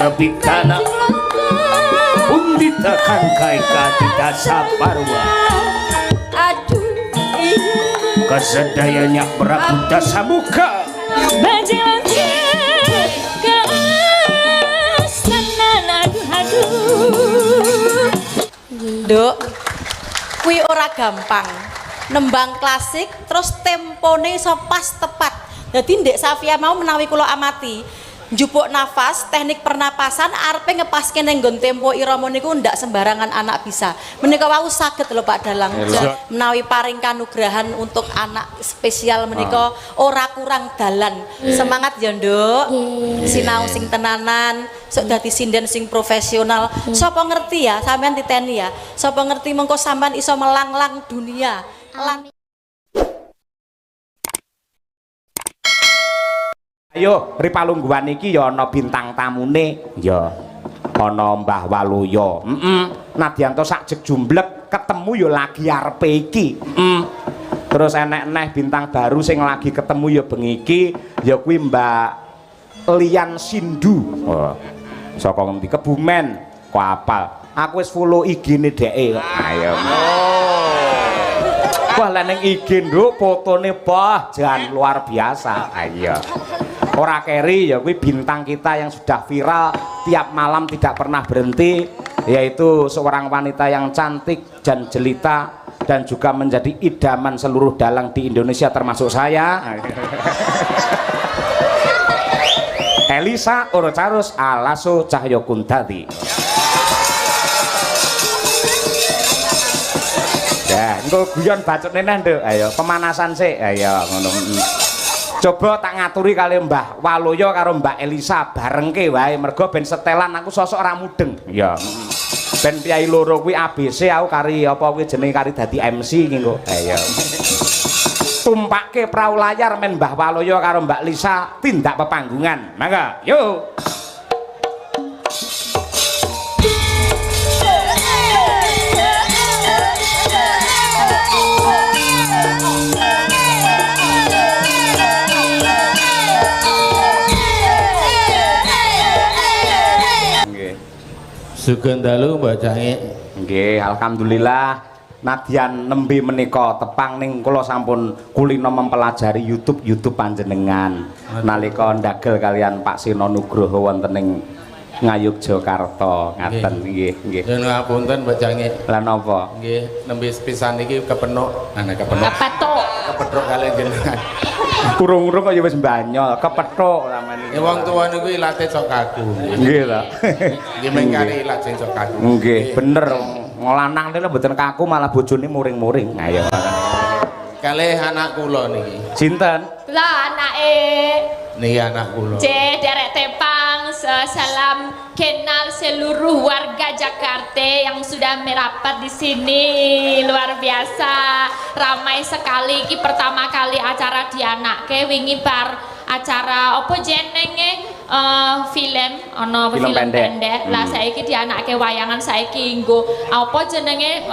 sabikana undita kangkaika tidak sabarwa aduh kesedayanya Prabu Dasamuka bajilangke kesenan aduh Duk kuwi ora gampang nembang klasik terus tempone iso pas tepat jadi Ndek Safia mau menawi kula amati njupuk nafas teknik pernapasan arepe ngepaske ning nggon tempo irama niku ndak sembarangan anak bisa menika wau saged lho Pak Dalang menawi paring kanugrahan untuk anak spesial menika ora kurang dalan semangat ya Nduk sinau sing tenanan sok dadi sinden sing profesional sapa ngerti ya sampean titeni ya sapa ngerti mengko sampean iso melanglang dunia lan ayo ripalungguhan iki ya ana bintang tamune ya ana Mbah Waluya nadyanto sak jeg jumblek ketemu ya lagi arepe iki terus enek-eneh bintang baru sing lagi ketemu ya bengi iki ya kuwi Mbak Lian Sindu saka ngendi Kebumen kok apal aku wis follow IG-ne dheke ayo wah leneng IG nduk fotone bah jan luar biasa ayo ora keri ya kuwi bintang kita yang sudah viral tiap malam tidak pernah berhenti yaitu seorang wanita yang cantik dan jelita dan juga menjadi idaman seluruh dalang di Indonesia termasuk saya Elisa Orocarus Alaso Cahyokuntati ya engko guyon bacotne neh nduk ayo pemanasan sik ayo ngono coba tak ngaturi kali Mbah Waluya karo Mbak Elisa barengke wae mergo ben setelan aku sosok ora mudeng ya ben piyai loro kuwi ABC aku kari apa kuwi jenenge kari dadi MC iki kok ayo tumpakke prau layar men Mbah Waluya karo Mbak Lisa tindak pepanggungan mangga yuk Sugeng dalu Mbak Cangik. Nggih, alhamdulillah nadyan nembe menika tepang ning kula sampun kulino mempelajari YouTube panjenengan nalika ndagel kalian Pak Sino Nugroho wonten ing Ngayogyakarta ngaten nggih nggih. Yen ngapunten Mbak Cangik. Lah napa? Nggih, nembe sepisan iki kepenuk kepenuk. Kepethuk kalian jenengan. Urung-urung kok ya wis mbanyol, kepethuk sampean iki. Wong tuwa niku ilate sok kaku. Nggih ta. Nggih mengkari ilat sing sok kaku. Nggih, bener. Lanang niku mboten kaku malah bojone muring-muring. Ayo. Kalih anak kula niki. Sinten? lah anake Niki anak kula. derek tepang salam kenal seluruh warga Jakarta yang sudah merapat di sini luar biasa ramai sekali iki pertama kali acara dianake wingi bar acara apa jenenge film ono film pendek lah saiki dianake wayangan saiki nggo apa jenenge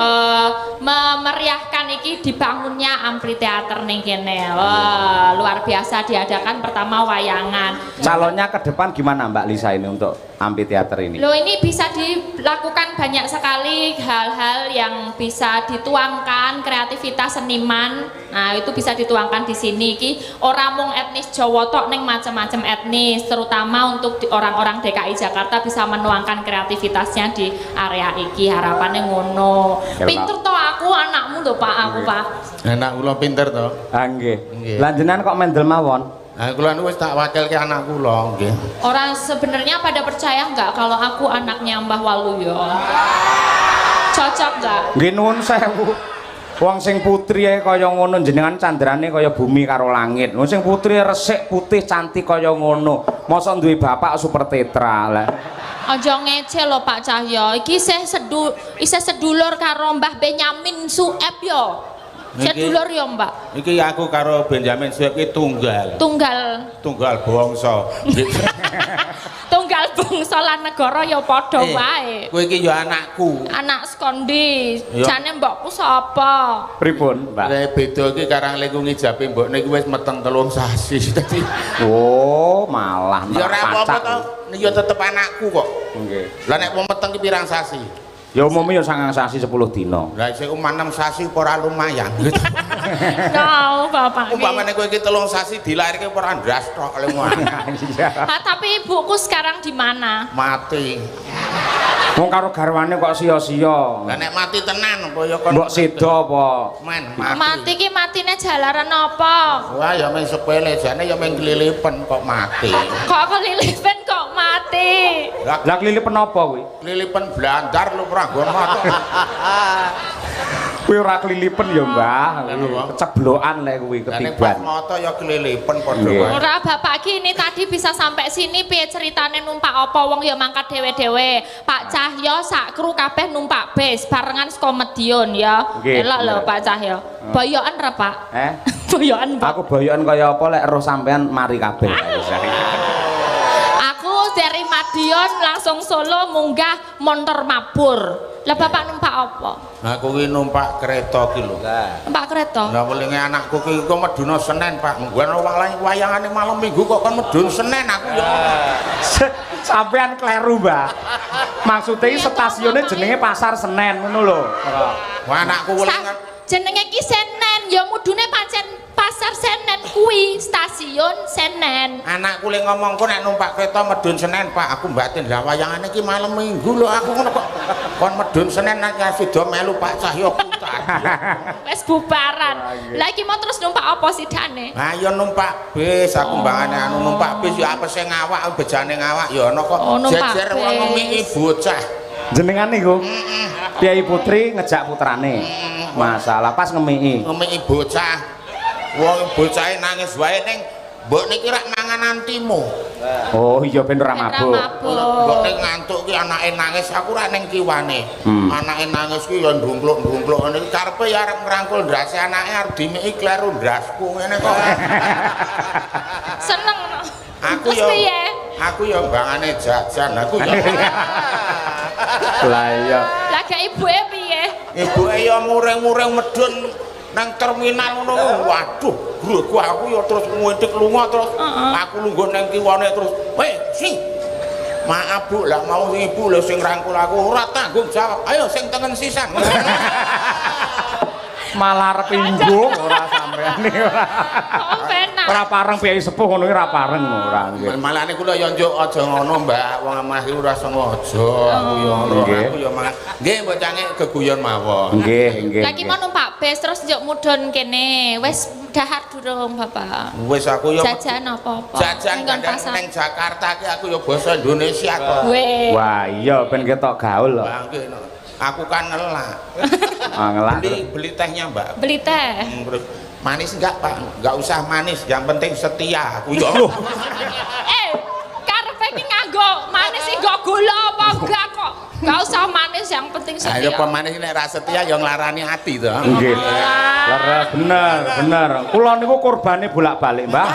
memeriahkan iki dibangunnya amphitheater ning kene wah luar biasa diadakan pertama wayangan calonnya ke depan gimana Mbak Lisa ini untuk amphitheater ini? Loh ini bisa dilakukan banyak sekali hal-hal yang bisa dituangkan kreativitas seniman. Nah itu bisa dituangkan di sini. Ki orang mung etnis Jawa tok neng macam-macam etnis, terutama untuk orang-orang DKI Jakarta bisa menuangkan kreativitasnya di area iki. Harapannya ngono. Pinter toh aku anakmu tuh Pak aku Pak. Anak kula pinter toh. Nggih. Lanjenan kok mendel mawon? Nah, kula niku wis tak wakilke anak kula nggih. Orang sebenarnya pada percaya nggak kalau aku anaknya Mbah Waluyo? Cocok nggak? Nggih nuwun sewu. Wong sing putri kaya ngono jenengan candrane kaya bumi karo langit. Wong sing putri resik putih cantik kaya ngono. Mosok duwe bapak super tetra lah. Aja ngece lho Pak Cahyo. Iki isih sedulur karo Mbah Benyamin Sueb yo. Sedulur ya Mbak. Iki aku karo Benjamin Sueb iki tunggal. Tunggal Tunggal bangsa. Tunggal bangsa lan negara ya padha wae. Kowe iki ya anakku. Anak sekondi, Ya. jane mbokku sapa? Pripun, Mbak? Lah beda iki karang lek ngijabe mbokne iki wis meteng 3 sasi dadi. Oh, malah Ya ora apa-apa to. Ya tetep anakku kok. Nggih. Lah nek wong meteng ki pirang sasi? Ya umumnya ya 9 sasi 10 dina. Lah sik 6 sasi ora lumayan. No, Bapak. Umpamane kowe iki 3 sasi dilairke ora ndras tok lemuan. Iya. Tapi ibuku sekarang di mana? Mati. Wong karo garwane kok sia-sia. Lah nek mati tenan apa ya kon Mbok sedo apa? men Mati ki matine jalaran apa? Wah ya mung sepele jane ya mung glilipen kok mati. Kok kelilipen kok mati? Lah klilipen apa kuwi? Glilipen blandar lu ora nggon moto. Kuwi ora klilipen ya, Mbah. Keceblokan lek kuwi Lah nek pas ketiban. moto ya glilipen padha Nggih. wae. Ora Bapak ki ini tadi bisa sampai sini piye ceritane numpak apa wong ya mangkat dhewe-dhewe. Pak Cahyo sak kru kabeh numpak bis barengan saka Medion ya. Nggih, Elok lho bener. Pak Cahyo. Boyokan ra Pak? Boyokan Pak. Aku boyokan kaya apa lek roh sampean mari kabeh. Aku dari Madiun langsung Solo munggah montor mabur. Lah Bapak numpak apa? Aku ki numpak kereta ki lho. Numpak kereta? Lah welinge anakku ki kok meduna Senin, Pak. Nggon wayangane malam Minggu kok kon medun Senin aku ya. Sampean kleru, Mbah. Maksudnya iki stasiunnya jenenge Pasar Senen ngono lho. Wah anakku welinge Jenenge ki Senen, ya mudune pancen Pasar Senen kuwi, stasiun Senen. anakku le ngomongku nek numpak kereta medun Senin, Pak. Aku batin lah wayangane ki malam Minggu lho aku ngono kok. Kon medun Senin nek sida melu Pak Cahyo Putra. Wes bubaran. Lah iki mau terus numpak apa sidane? Ha ya numpak bis, aku mbangane anu numpak bis ya apa sing ngawak bejane ngawak ya ana kok Oh, numpak jejer wong bis. ngemiki bocah. Jenengan niku Piai Putri ngejak putrane. Masalah pas ngemiki. Ngemiki bocah. Wong bocahe nangis wae ning mbok niki rak manganan timo. Oh iya ben ora mabuk. Mbok ning ngantuk ki anake nangis aku rak ning kiwane. Anake nangis ki ya ndungkluk-ndungkluk ngene iki karepe ya arep ngrangkul ndrase anake arep dimiki kleru ndrasku ngene kok. Seneng. Aku Terus ya piye? aku ya mbangane jajan aku ya. Lah iya. Lah gak ibuke piye? Ibuke ya muring-muring medun nang terminal ngono. Waduh, gruku aku ya terus nguntik lunga terus aku lungguh nang kiwane terus. Weh, sing. Maaf Bu, lah mau ibu lho sing rangkul aku ora tanggung jawab. Ayo sing tengen sisan. Malah arep inggung ora sampean iki ora. Kok penak. Ora pareng Piai sepuh ngono iki ora pareng ora nggih. Malane kula ya njuk aja ngono, Mbak. Wong amah iki ora sengaja aku ya ngono. Nggih. Aku ya mangan. Nggih, bocange geguyon mawon. Nggih, nggih. Lagi mau numpak bis terus njuk mudhun kene. Wes dahar durung Bapak. Wis aku ya Jajan apa-apa. jajan Ning kadang pasar. ning Jakarta ki aku ya basa Indonesia kok. Weh. Wah, iya ben ketok gaul lho. Bang, nggih, no. Aku kan ngelak. Ah ngelak. Beli tehnya, Mbak. Beli teh. Terus manis enggak, Pak? Enggak usah manis, yang penting setia. Aku ya. Karepe ki nganggo manis iki nggo gula apa enggak kok. Enggak usah manis yang penting Ayo setia. pemanis nek ra setia ya nglarani ati to. Nggih. Leres bener, bener. Kula niku kurbane bolak-balik, Mbah.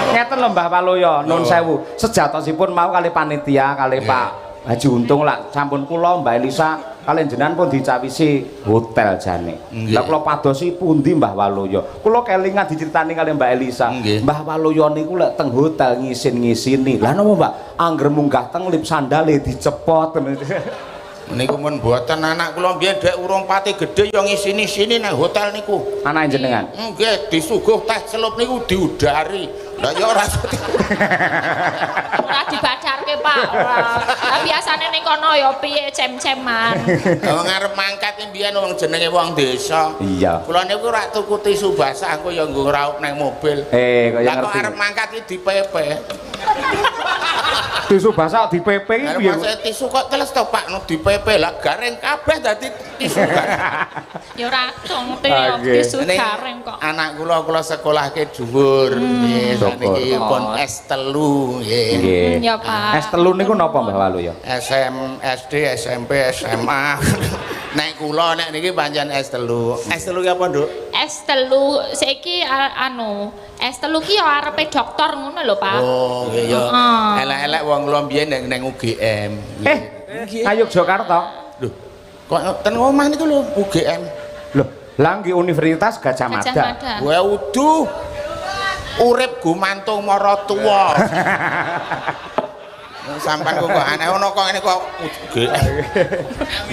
Ngeten lho Mbah Waluya, nun sewu. Sejatosipun mau kali panitia kali Pak Haji Untung lah sampun kula Mbak Elisa kalian jenengan pun dicawisi hotel jane. Lah kula padosi pundi Mbah Waluya. Kula kelingan diceritani kali Mbak Elisa. Mbah Waluya niku lek teng hotel ngisin-ngisini. Lah napa Mbak? Angger munggah teng lip sandale dicepot. Niku mun mboten anak kula mbiyen dek urung pati gedhe ya ngisini-sini nang hotel niku. Anake jenengan. Nggih, disuguh teh celup niku diudari. Lah ya ora Ora dibadarke Pak. Ora. Lah biasane ning kono ya piye cem-ceman. wong arep mangkat iki mbiyen wong jenenge wong desa. Iya. Kula niku rak tuku tisu basah aku ya nggo ngraup nang mobil. Kaya Lah kok ngerti. arep mangkat iki dipepe. Tisu basah di PP iki Arep piye? maksud tisu kok teles to Pak no dipepe lah garing kabeh dadi tisu basah. Ya ora dong Nggih. tisu Ning garing kok. anak kula sekolahke dhuwur nggih sakniki pun S3 nggih. Nggih. Ya Pak. Es telu niku napa Mbah Waluya? SD, SMP, SMA. Nek kula nek niki pancen es telu. Es telu ki apa, Nduk? Es telu saiki es telu ki ya arepe dokter ngono lho, Pak. Oh, nggih ya. Elek-elek wong kula mbiyen ning UGM. Ayo Yogyakarta. Lho, kok ten omah niku lho UGM. Loh, lah nggih Universitas Gajah Mada. Gajah Mada. Kowe udu urip gumantung maratuwa. Sampan kok aneh ono kok ngene kok UGM.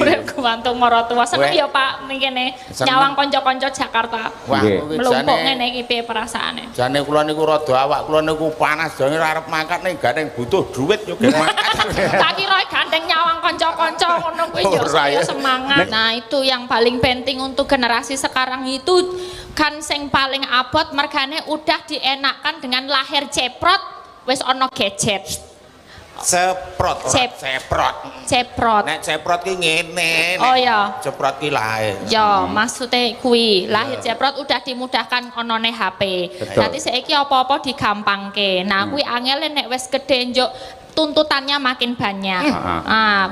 Urip gumantung maratuwa. Seneng ya Pak ning kene nyawang kanca-kanca Jakarta. Wah, mlumpuk ngene iki piye perasaane? Jane kula niku rada awak kula niku panas jane arep mangkat ning gandeng butuh duit yo mangkat. Tak kira gandeng nyawang kanca-kanca ngono kuwi yo saya semangat. Nah, itu yang paling penting untuk generasi sekarang itu kan sing paling abot mergane udah dienakkan dengan lahir ceprot wis ana gadget. Ceprot. Nek ceprot ki ngene. Oh ya. Ceprot ki lahir. Ya, maksudnya kuwi lahir ceprot udah dimudahkan onone HP. Nanti saiki apa-apa digampangke. Nah, kuwi angel nek wis gedhe njuk tuntutannya makin banyak.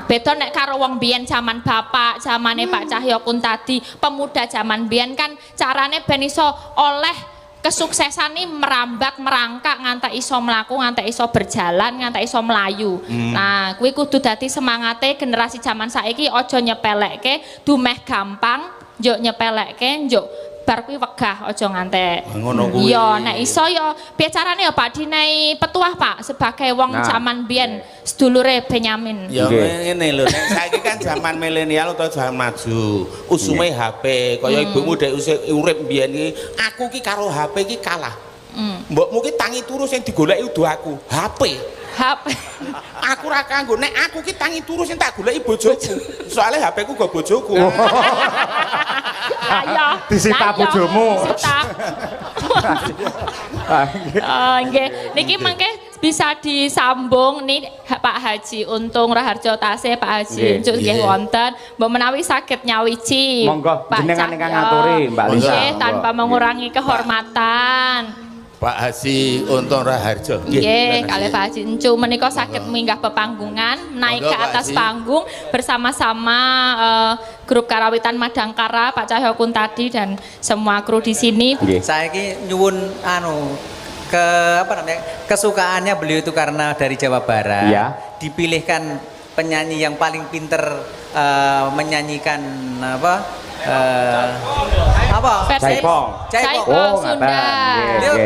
Beda nek karo wong biyen zaman bapak, zamane Pak Cahyokun tadi, pemuda zaman biyen kan carane ben iso oleh kesuksesan ini merambat merangkak ngantek iso mlaku ngantek iso berjalan ngantek iso melayu. Nah kuwi kudu dadi semangate generasi zaman saiki aja nyepelekke dumeh gampang njuk nyepelekke njuk bar kuwi wegah aja ngantek ngono kuwi. Ya nek iso ya piye carane ya Pak dinehi petuah Pak sebagai wong zaman biyen sedulure Benyamin. Ya ngene lho nek saiki kan zaman milenial utawa zaman maju usume HP kaya ibumu dek urip biyen iki aku ki karo HP ki kalah. Mbokmu ki tangi turu sing digoleki udu aku HP. Aku ra kanggo nek aku ki tangi turu sing tak goleki bojoku. Soale HP ku go bojoku. Ayo disita bojomu. Nggih, niki mangke bisa disambung nih Pak Haji Untung Raharjo Tasih Pak Haji Unjuk nggih wonten mbok menawi saged nyawiji monggo jenengan ingkang ngaturi Mbak Lisa nggih tanpa mengurangi kehormatan Pak Haji Untung Raharjo. Nggih, kalih Pak Haji Encu menika saged minggah pepanggungan, naik ke atas panggung bersama-sama grup karawitan Madangkara, Pak Cahyokun tadi dan semua kru di sini. Saya ki nyuwun kesukaannya beliau itu karena dari Jawa Barat. Ya. Dipilihkan penyanyi yang paling pinter menyanyikan Jaipong. Oh, Sunda.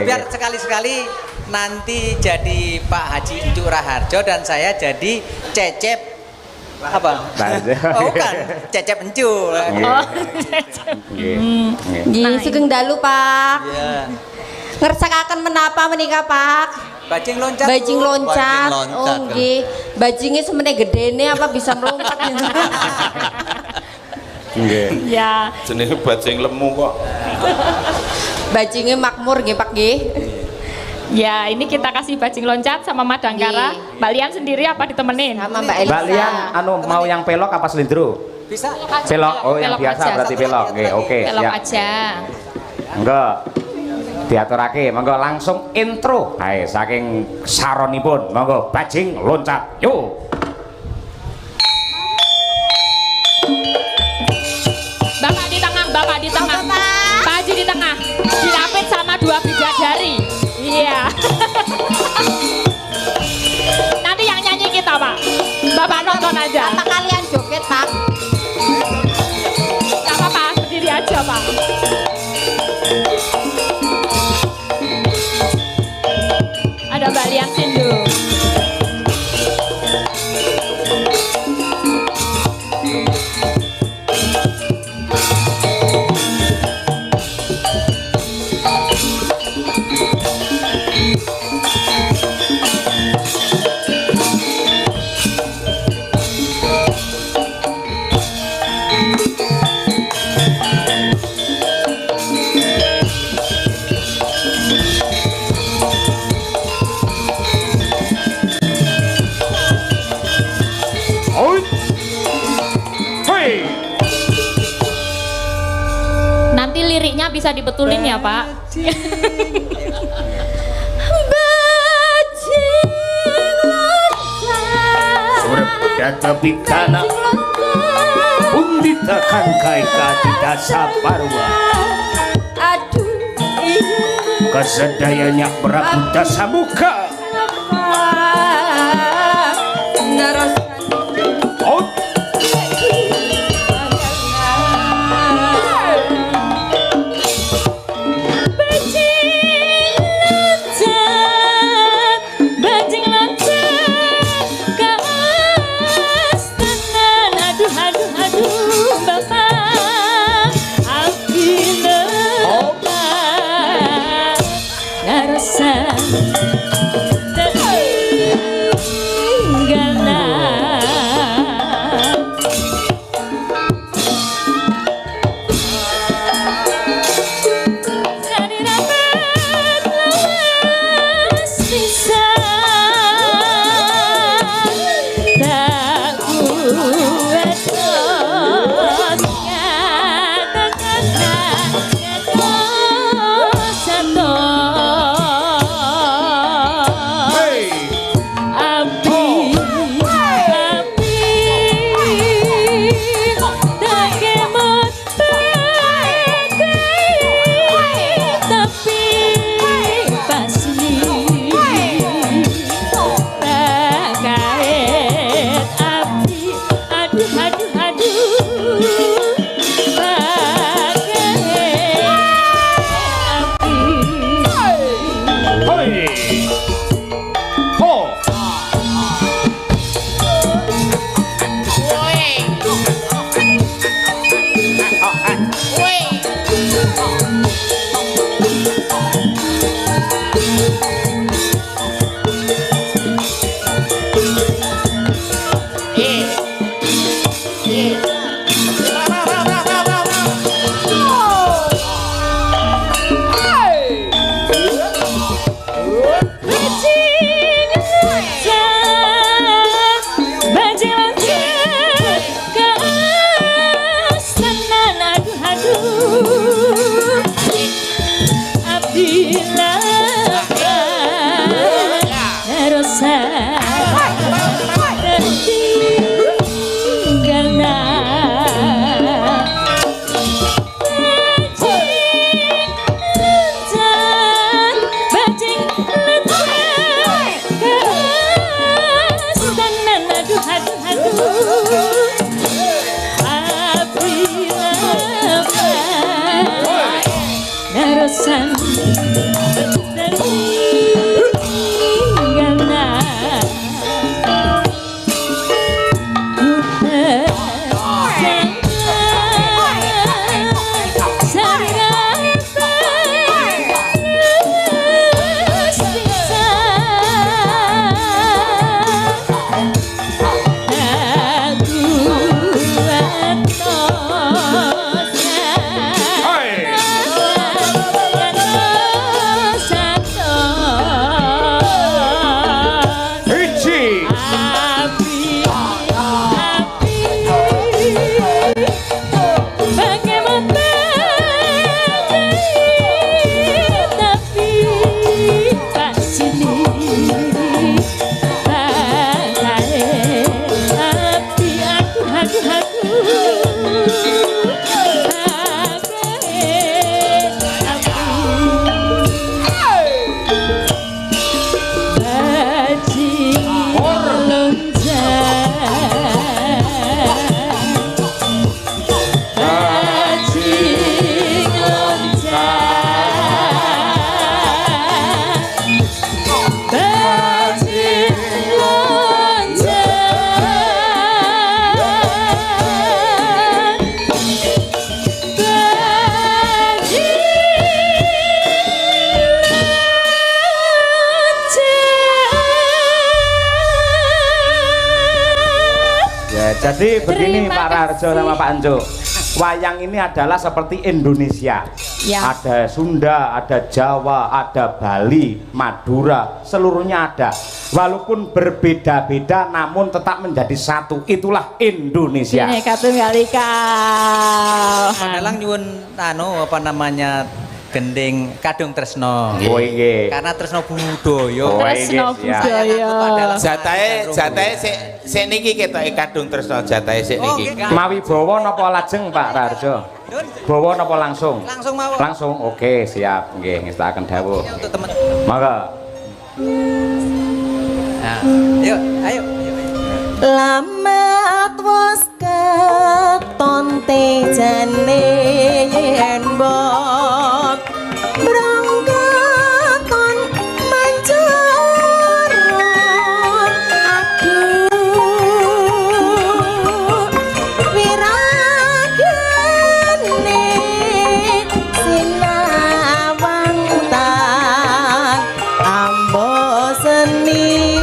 Biar sekali-sekali nanti jadi Pak Haji Unjuk Raharjo dan saya jadi Cecep apa? Oh bukan, Cecep Encu. Nggih, sugeng dalu Pak. Ngersakaken menapa menika Pak? Bajing loncat. Bajing loncat. Oh nggih. Bajingnya semene gedene apa bisa melompat? Nggih. Ya. Jenenge bajing lemu kok. Bajingnya makmur nggih Pak nggih. Ya, ini kita kasih bajing loncat sama Madangkara. Mbak Lian sendiri apa ditemenin? Sama Mbak Elisa. Mbak Lian mau yang pelok apa selindro? Bisa. Pelok. Oh, yang biasa aja. berarti pelok. Nggih, oke. Pelok Ya. aja. Enggak. Diaturake, monggo langsung intro. Hae saking saronipun, monggo bajing loncat. Yo. Bapak di tengah, Bapak di tengah. Pak Haji di tengah. Dirapit sama dua bidadari. Iya. Nanti yang nyanyi kita, Pak. Bapak nonton aja. Apa kalian joget, Pak? Gak apa-apa, berdiri aja, Pak. Ada Mbak Lian Sindu. Nanti liriknya bisa dibetulin ya Pak. Surep data pitana Undita kangkai katita saparwa. Aduh, iya. Kesedayanya Prabu Dasamuka. Narasani. Oh, Bajing loncat ke astanan. Aduh, aduh, aduh, Bapak abdi lepas ngarasa Jadi begini Pak Rarjo sama Pak Anjo, wayang ini adalah seperti Indonesia. Ya. Ada Sunda, ada Jawa, ada Bali, Madura, seluruhnya ada. Walaupun berbeda-beda namun tetap menjadi satu. Itulah Indonesia. Bineka Tunggal Ika. Menelang nyuwun anu apa namanya gending Kadung Tresno. Oh nggih. Karena Tresno budaya. Oh, Tresno nggih, siap. budaya. Jatahe sik niki ketoke Kadung Tresno jatahe sik niki. Mawi bawa napa lajeng Pak Raharjo? Bawa napa langsung? Langsung mawon. Langsung. Oke, siap. Nggih, ngestakaken dawuh. Untuk teman. Mangga. Nah, yuk, ayo. Lamat was keton tejane yen bot brangkaton mancaron aduh wiragane sinawantan ambo seni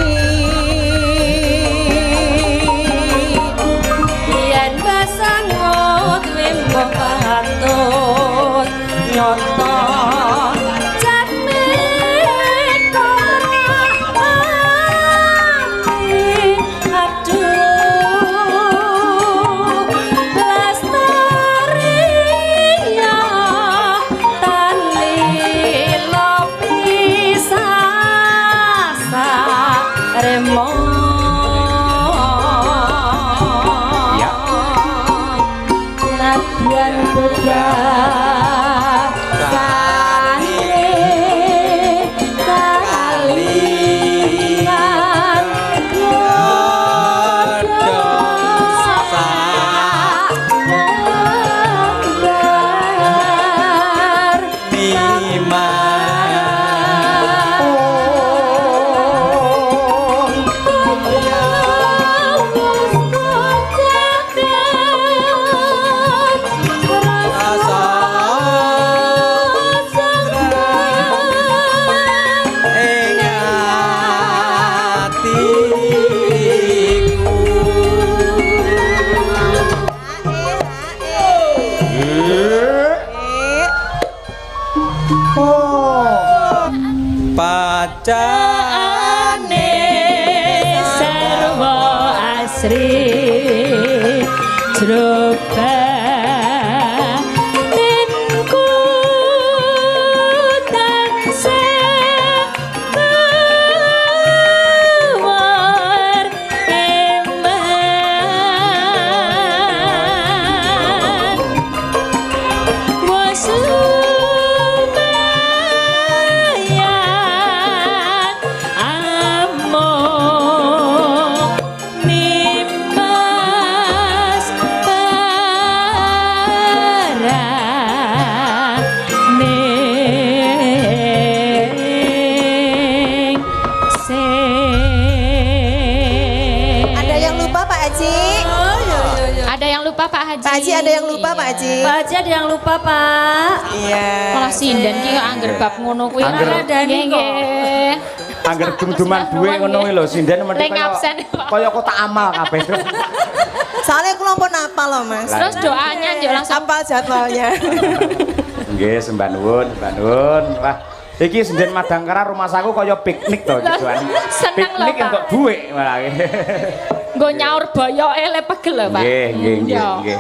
yen basangot wembah patut nyoto jane korami aduh lestarinya tali lopi sasa remon nadyan bedah kali kalian dosa lembar Pacane sarwa asri jroba tinku taksih tawar eman was lumayan among nimas paraning sing. ada yang lupa Pak Haji Ada yang lupa Pak Haji. Pak Haji ada yang lupa Pak Haji Pak Haji ada yang lupa Pak iya Malah sinden ki kok angger bab ngono kuwi. Angger- Nggih, nggih. Angger dum-duman duwe ngono kuwi lho, sinden mendhe Lek absen, Pak. kaya kotak amal kabeh. soalnya aku lompon apa loh mas Terus doanya yo langsung hafal jadwalnya Nggih, sembah nuwun, sembah nuwun. Wah, iki sinden Madangkara rumah saku kaya piknik to tujuan. Seneng lho, Piknik Pak. entuk dhuwit malah. nggo nyaur boyoke le pegel lho, Pak. Nggih, nggih, nggih, Iya. nggih.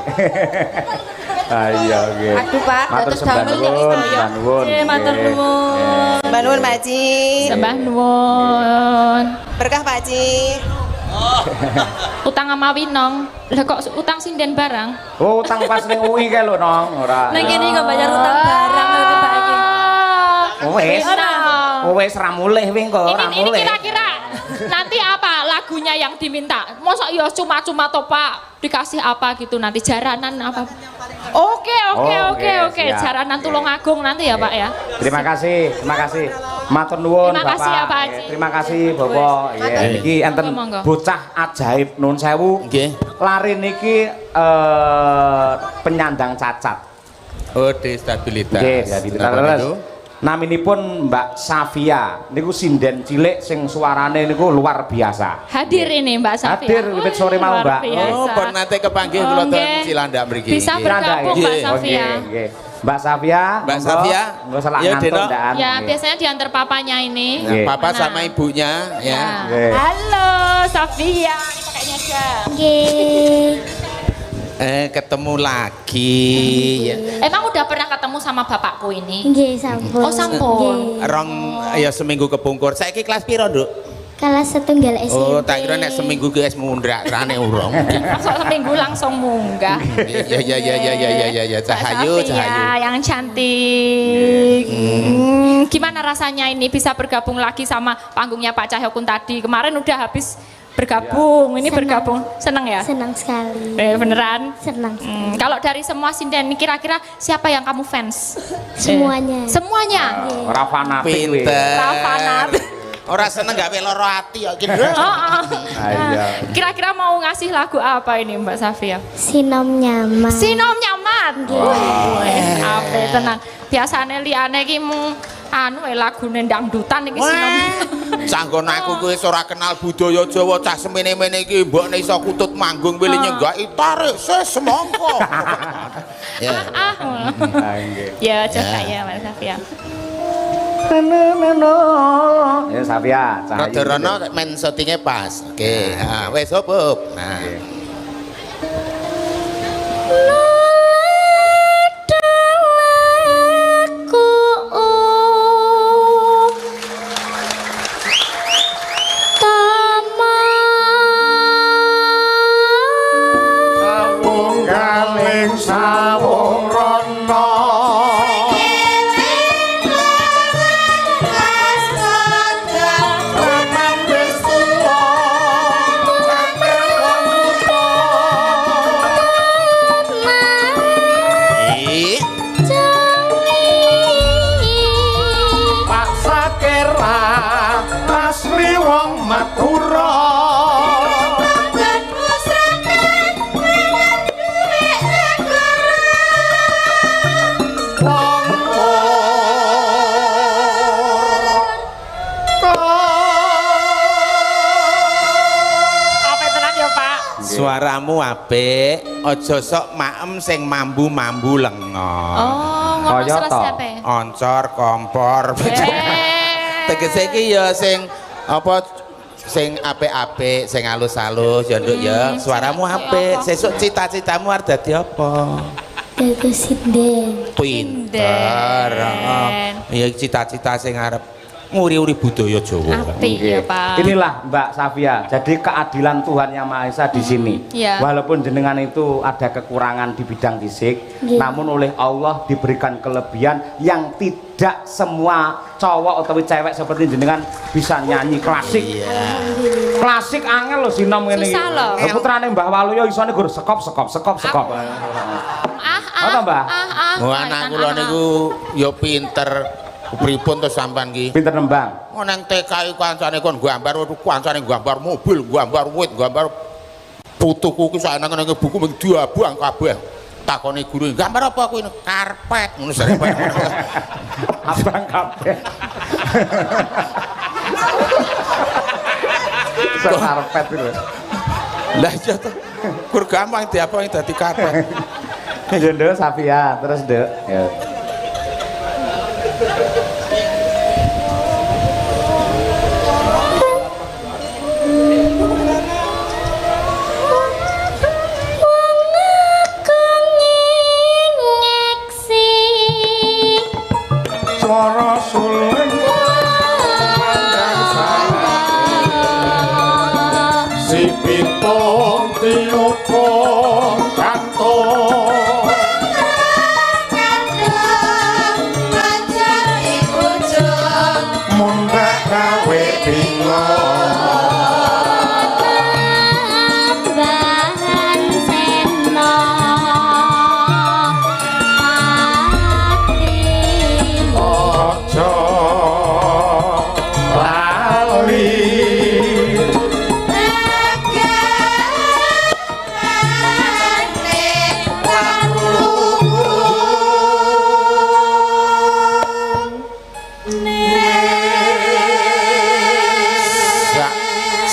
Ayo, nggih. Aduh, Pak, Matur atus sembah damel nuwun, sembah nuwun. Nggih, matur Nggih. nuwun. Mbak Nuwun Pak Haji Sembah nuwun. berkah Pak Haji Utang sama Winong. Lah kok utang sinden barang? Oh, utang pas ning UI kae lho, Nong. Ora. Nang kene kok bayar utang barang lho Pak Haji Wes. Winong. Wes ra mulih wing kok, ora Ini mulih. kira-kira nanti apa lagunya yang diminta? Masa ya cuma-cuma toh Pak dikasih apa gitu nanti jaranan apa? Oke Oke, siap. jaranan Tulungagung nanti ya Pak ya. Terima kasih, terima kasih. Matur nuwun Terima Bapak. kasih ya, Pak Haji. Terima kasih Bapak. Iya, iki enten Monggo. bocah ajaib nun sewu. Nggih. Lari niki penyandang cacat. Oh, destabilitas. Nggih, jadi Napa terus. niku? Naminipun Mbak Safia. Niku sinden cilik sing suarane niku luar biasa. Hadir ini Mbak Safia. Hadir, wiwit sore malam, Luar Mbak. biasa. Oh, pun nate kepanggih Oh, kula ten nggih. Cilandak mriki. Bisa Nggih. bergabung Mbak Nggih. Safia. Oh, nggih, nggih. Mbak Safia. Mbak monggo. Safia. Monggo salah Ya, ngantuk Deno. ndaan. Ya Nggih. biasanya diantar papanya ini. Nggih. Papa Mana? sama ibunya ya. Nggih. Halo Safia, ini pakainya aja. Ketemu lagi. Ya. Emang udah pernah ketemu sama bapakku ini? Nggih, sampun. Oh, sampun. Rong ya seminggu kepungkur. Saiki kelas piro, Nduk? Kelas setunggal SMP. Oh, tak kira nek seminggu ki wis mundrak rane urung. Langsung seminggu langsung munggah. Ya, Cahayu, Mbak Safia Cahayu. yang cantik. Gimana rasanya ini bisa bergabung lagi sama panggungnya Pak Cahyokun tadi? Kemarin udah habis bergabung, ini Senang. bergabung. Seneng ya? Senang sekali. Beneran? Senang. Kalau dari semua sinden ini kira-kira siapa yang kamu fans? Semuanya. Semuanya? Ora fanatik kuwi. Pinter. Rafanat. Ora seneng gawe lara ati kok iki. Iya. Kira-kira mau ngasih lagu apa ini Mbak Safia? Sinom nyaman. Sinom nyaman. Ape tenang. Biasane liyane iki anu lagune dangdutan iki sinom. Sanggon aku kuwi wis ora kenal budaya Jawa cah semene-mene iki mbokne iso kutut manggung pilih nyenggaki tarik semongko. Ya. Ya coba ya Mbak Safia. Ya Safia, Cahayu. Rodono men syutingnya pas. Oke, nah, wes hop. Nah. Galing sawung rono. Suaramu apik, aja sok maem sing mambu-mambu lenga. Oh, ngono Kaya selesai to. apa? Oncor kompor. Tegese iki ya sing apa sing apik-apik, sing halus-halus ya Nduk ya. Suaramu apik. Sesuk cita-citamu arep dadi apa? Dadi sinden. Pinter. Ya cita-cita sing arep nguri-uri budaya Jawa. Apik ya Pak. Inilah Mbak Safia. Jadi keadilan Tuhan Yang Maha Esa di sini. Iya. Walaupun jenengan itu ada kekurangan di bidang fisik, Iya. namun oleh Allah diberikan kelebihan yang tidak semua cowok atau cewek seperti jenengan bisa nyanyi klasik. Iya. Klasik angel loh sinom ngene iki. Susah loh. Lah putrane Mbah Waluyo isone gur sekop. Apa, Mbah? Oh, anak kula niku ya pinter. Pripun to sampean ki? Pinter nembang. Oh nang TK kancane kon gambar, kancane gambar mobil, gambar wit, gambar putuku ki sak nang buku mung diabuang kabeh. Takoni guru, gambar apa kuwi? Karpet. Ngono sare. Abang kabeh. Karpet itu. Lah iya to. Kur gampang diabuang dadi karpet. Ya Nduk Safia, terus Nduk. Ya. Suara suling si pitung tiupung kantong mundak gawe bingung Bahan seno hatimu. ojo lali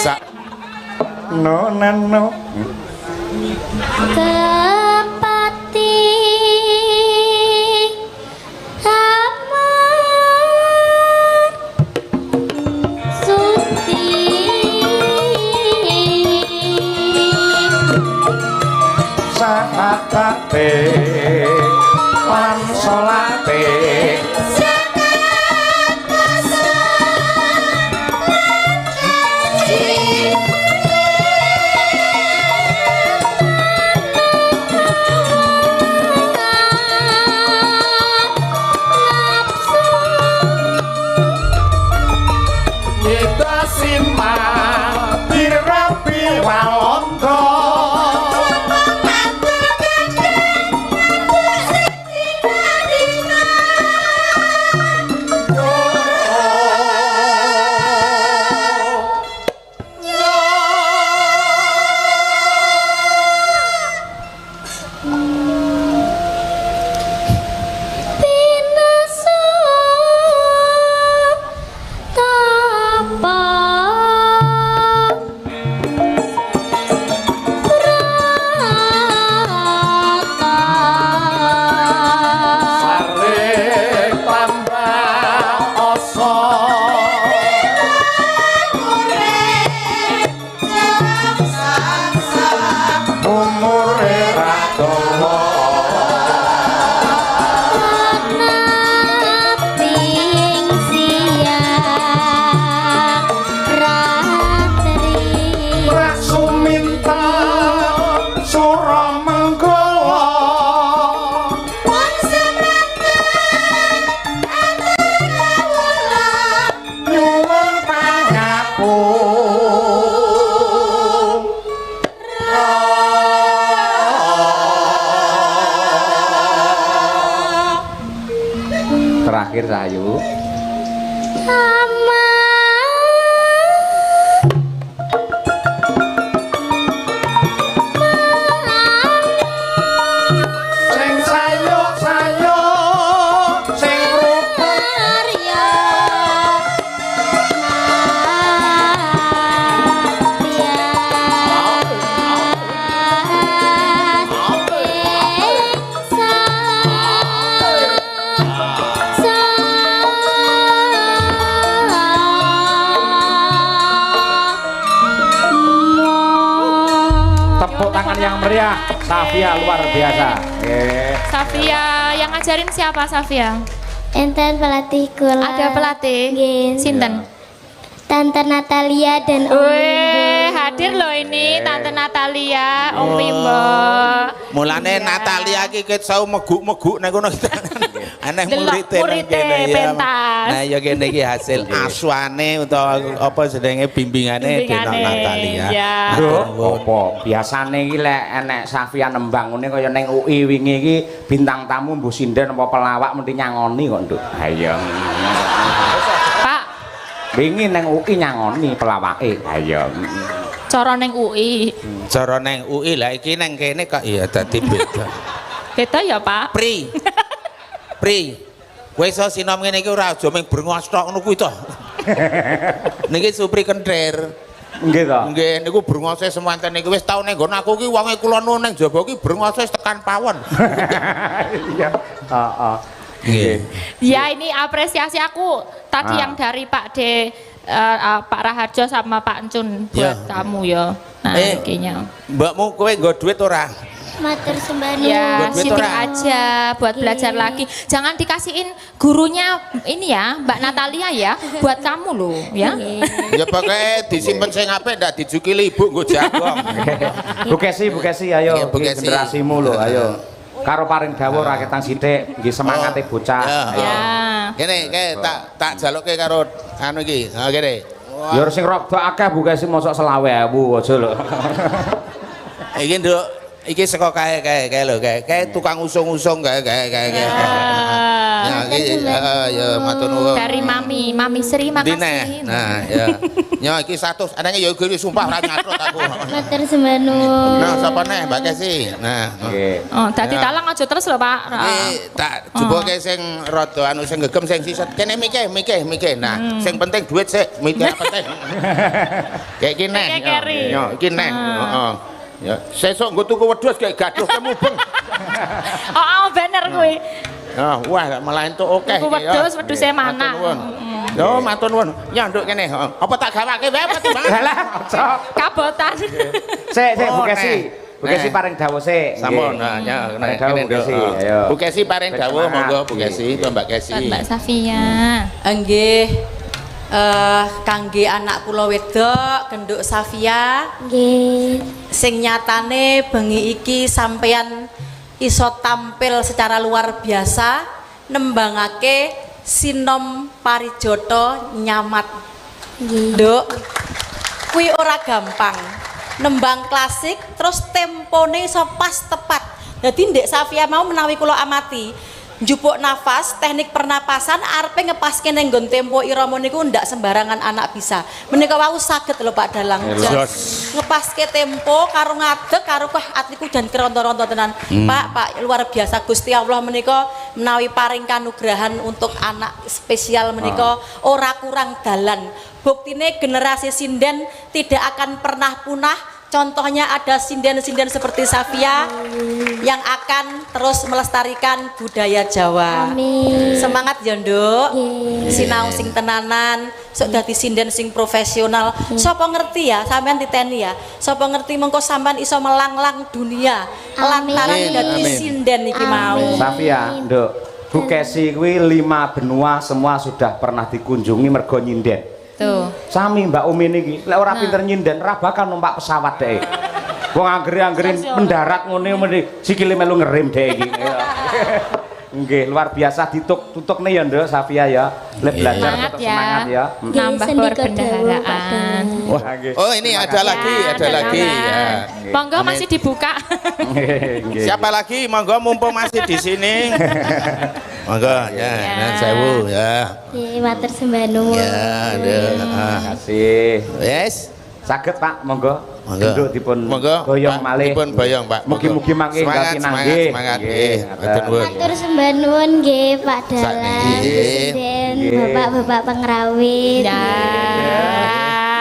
Sak no nano Kepati amar suci saat simang dirapi walondo terakhir Rahayu yang meriah, Safia luar biasa. Safia, yang ngajarin siapa Safia? Enten pelatih kula. Ada pelatih? Nggih. Sinten? Tante Natalia dan Om Bimbo. Hadir loh ini Tante Natalia, Om Bimbo. Mulane Natalia iki ket sau meguk-meguk nang kono. Aneh Delok murid nang kene pentas. Nah ya kene iki hasil asuane utawa apa jenenge bimbingane Dena Natalia. Ya. Apa biasane iki lek enek Safia nembang ngene kaya ning UI wingi iki bintang tamu mbuh sinden apa pelawak mesti nyangoni kok, Nduk. Ha iya. Pak, wingi ning UI nyangoni pelawake. Ha iya. cara ning UI. Cara ning UI lah iki nang kene kok iya dadi beda. Beda ya, Pak? Pri, kowe iso sinom ngene iki ora aja mung brengos tok ngono kuwi to. Niki Supri Kentir. Nggih to. Nggih niku brengose semanten iki wis tau ning nggon aku ki wonge kula nu ning jaba ki brengose tekan pawon. Iya. Heeh. Nggih. Ya ini apresiasi aku tadi yang dari Pak D, Pak Raharjo sama Pak Encun buat kamu ya. Nah, kayaknya. Mbakmu kowe nggo duit ora? Matur sembah Ya, nuwun. sitik aja buat belajar lagi. Jangan dikasihin gurunya ini ya, Mbak Natalia ya, buat kamu loh ya. Ya pakai disimpen sing apik ndak dijukili ibu nggo jagong. Bu Kesi ayo Bu Kesi. generasimu lho ayo. Karo paring dawuh raketan sithik nggih semangate bocah. Ya. Kene tak jalukke karo anu iki. Ha kene. Ya sing rada akeh Bu Kesi mosok 20.000 aja lho. Iki nduk iki saka kae lho kae tukang usung-usung kae. Ya iki ya matur nuwun. Dari Mami Sri makasih. Nah ya. Ya iki 100 anane ya iki sumpah ora nyatrut aku. Matur sembah nuwun. Nah sapa neh Mbak Kesi. Nah. Nggih. Oh, dadi talang aja terus lho, Pak. Tak jupuk sing rada anu sing gegem sing siset. Kene mikeh. Nah, sing penting duit sik, mikeh penting. Kayak iki neh. Ya, iki neh. Heeh. Ya, sesuk nggo tuku wedhus kayak gaduh kemubeng. Oh, bener kuwi. Wah, malah entuk akeh. Wedhus mana? Yo, matur nuwun. Ya nduk kene. Apa tak gawake wae apa timbangan? Lah, aja. Kabotan. Sik Bu Kesi. Bu Kesi paring dawuh sik. Sampun. Nah, ya kene Bu Kesi. Ayo. Bu Kesi paring dawuh monggo Bu Kesi, Mbak Kesi. Mbak Safia. Nggih. Kangge anak kula wedok genduk Safia Nggih. sing nyatane bengi iki sampeyan iso tampil secara luar biasa nembangake Sinom Parijoto Nyamat. Nggih. Nduk, kuwi ora gampang. Nembang klasik terus tempone iso pas tepat. Dadi Ndek Safia mau menawi kula amati, njupuk nafas, teknik pernapasan arepe ngepaske ning nggon tempo irama niku ndak sembarangan anak bisa. Menika wau saged lho Pak Dalang. Ngepaske tempo karo ngadeg karo atiku jan keronto-ronto tenan. Pak luar biasa Gusti Allah menika menawi paring kanugrahan untuk anak spesial menika ora kurang dalan. Buktine generasi sinden tidak akan pernah punah. Contohnya ada sinden-sinden seperti Safia yang akan terus melestarikan budaya Jawa. Amin. Semangat ya Nduk. Nggih. Sinau sing tenanan, sok dadi sinden sing profesional. Sapa ngerti ya, sampean titeni ya. Sapa ngerti mengko sampean iso melanglang dunia lantaran Amin. dadi Amin. sinden iki mau. Safia, Nduk, Bu Kesi kuwi 5 benua semua sudah pernah dikunjungi mergo nyinden. Tuh. Sami Mbak Umi niki, lek ora pinter nyinden ra bakal numpak pesawat dhek. Wong anggere-anggere mendarat ngene sikile melu ngerem dhek iki. Nggih, luar biasa tutukne ya Nduk Safia ya. Lek belajar Semangat tetap ya. semangat ya. Nambah Sendika perbendaharaan. Wah, nggih. Oh, ini ada lagi, ada lagi. Ya. Monggo masih dibuka. Nggih. Siapa lagi? Monggo mumpung masih di sini. Monggo ya, nan sewu ya. Nggih, matur sembah nuwun. Ya, Terima kasih. Yes. Saged Pak, monggo. Monggo. Nduk dipun Monggo. boyong Pak, malih. Dipun boyong, Pak. Mugi-mugi mangke Semangat, kinang semangat, nggih. semangat Nggih, nggih. Matur nuwun. Matur sembah nuwun nggih Pak Dalang, Nggih. Presiden, Nggih. Bapak-bapak pengrawit. Ya,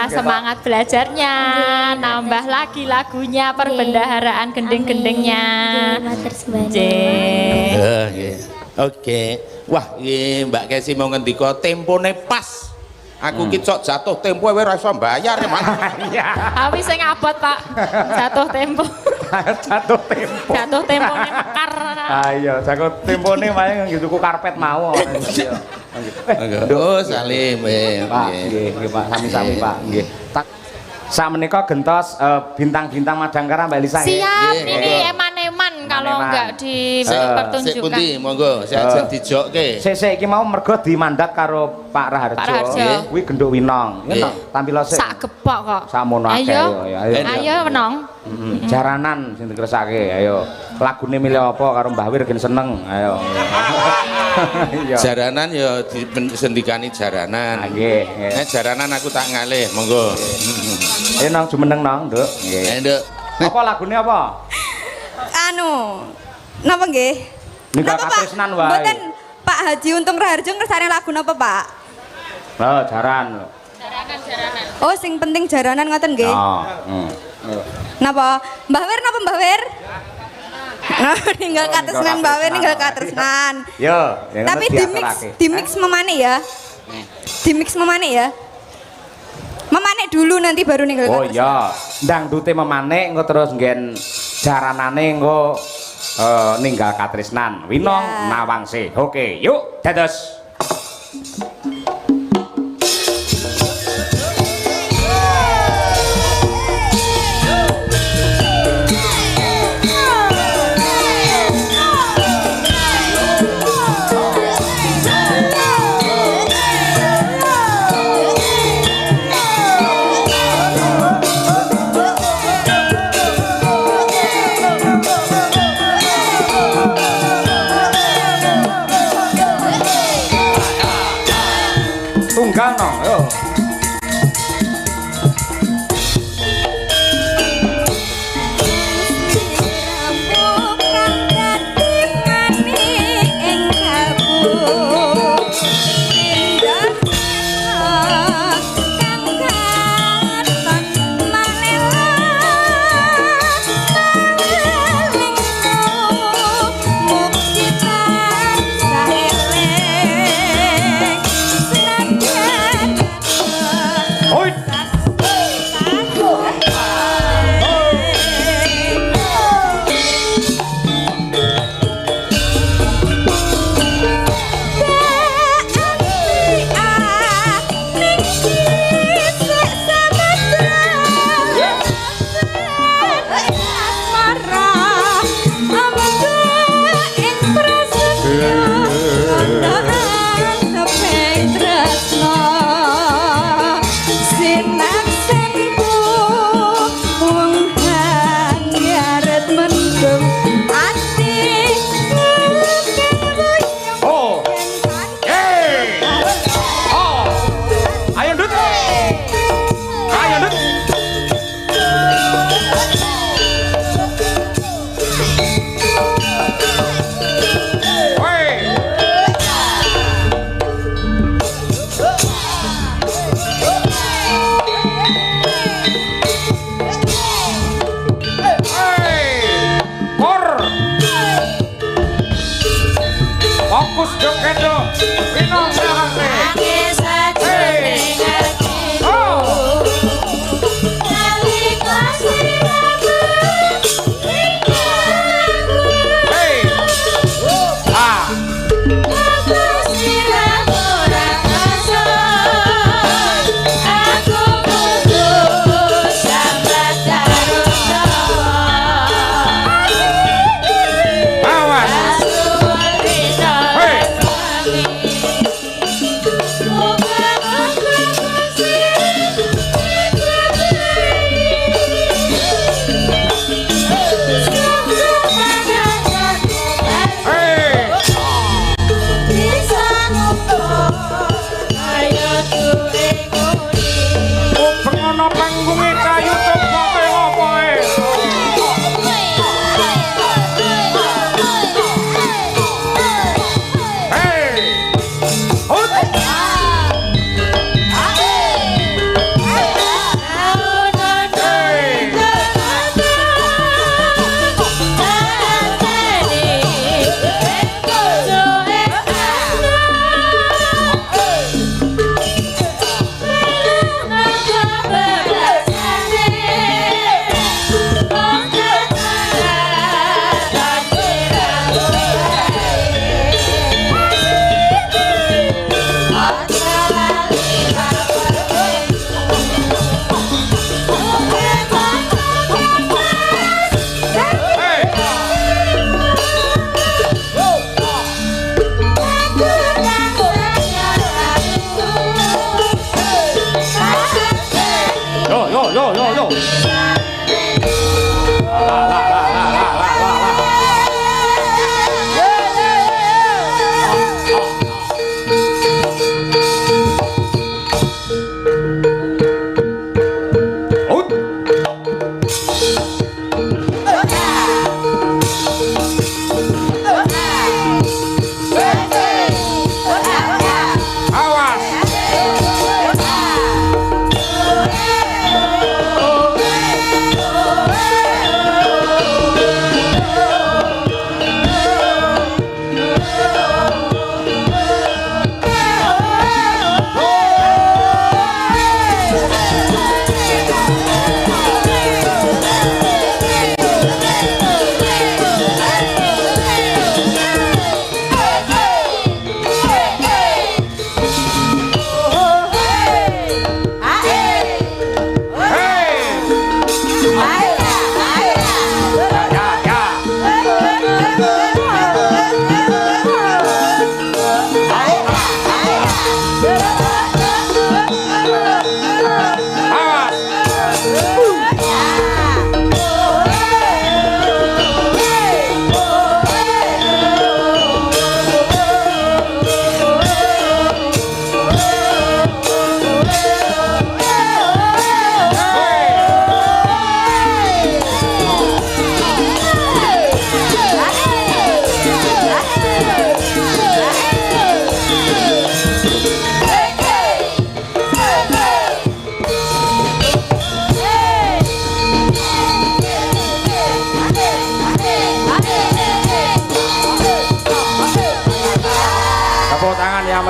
semangat belajarnya, nambah lagi lagunya, perbendaharaan gending-gendingnya. Nggih, matur sembah nuwun. Jeng. Nggih. Oke. Wah, iki Mbak Kesi mau ngendika tempone pas. Aku ki sok jatuh tempo wae ora iso bayar malah. Awi sing abot Pak, jatuh tempo. Jatuh tempo. Jatuh temponya mekar. Ayo, jatuh tempone wae tuku karpet mau. Oh, salim. Pak, nggih, Pak, sami-sami Pak, nggih. Sakmenika gentos bintang-bintang Madangkara Mbak Lisa nggih. Siap, Nggih, ini monggo. eman-eman kalau Eman-eman. enggak Sik dipertunjukkan. pundi monggo, sik dijokke. Sik iki mau mergo dimandat karo Pak Raharjo. Pak Raharjo. Nggih, kuwi genduk winong. Nggih. Nggih, tampila sik. Sak gepok kok. Samono akeh Ayo. yo, ayo. Ayo menong. Jaranan sing dikresake, ayo. Lagune milih apa karo Mbah Wir gen seneng, ayo. Iya. Jaranan ya disendikani jaranan. Nggih, nggih. Nek jaranan aku tak ngalih, monggo. Ayo nang jumeneng nang, Nduk. Nggih. Nduk. Apa lagune apa? Anu, napa nggih? Ninggal Napa, Pak? katresnan wae. Mboten Pak Haji Untung Raharjo ngersane lagu napa, Pak? Oh, jaran. Oh, sing penting jaranan ngoten nggih. Oh. Napa? Mbah Wir napa Mbah Wir? Nah, ninggal Oh, katresnan Mbah Wir ninggal katresnan. Yo, yang Tapi ngono di mix memane ya. Di mix memane ya. Memanek dulu nanti baru ninggal Oh katresnan. iya, ndangdute memanik engko terus nggen jaranane engko ninggal katresnan. Winong Ya. Nawangse. Oke, yuk dados. Tunggal no, yo.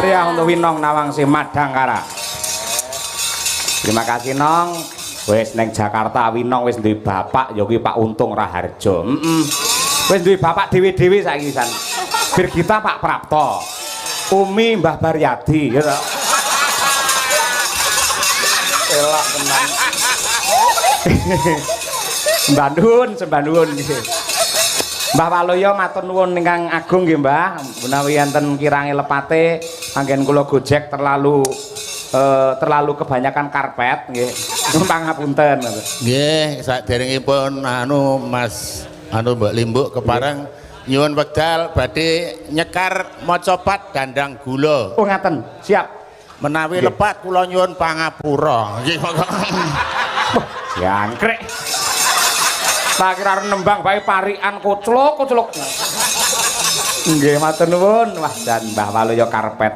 meriah untuk Winong Nawangsi Madangkara. Terima kasih Nong. Wis neng Jakarta Winong wis duwe bapak ya kuwi Pak Untung Raharjo. Wis duwe bapak dhewe-dhewe saiki pisan. Birgita Pak Prapto. Umi Mbah Baryadi ya to. Elak tenan. Mbah nuwun nggih. Mbah Waloyo matur nuwun ingkang agung nggih Mbah. Menawi enten kirange lepate anggen kula gojek terlalu kebanyakan karpet nggih. Pangapunten. Nggih, saderengipun Mas Mbok Limbuk kepareng nyuwun wekdal badhe nyekar macapat dandang gula. Oh ngaten, siap. Menawi lepat kula nyuwun pangapura. Nggih monggo. Jangkrik. Tak kira nembang bae parikan kucluk. Nggih matur nuwun. Wah dan Mbah Waloyo karpet.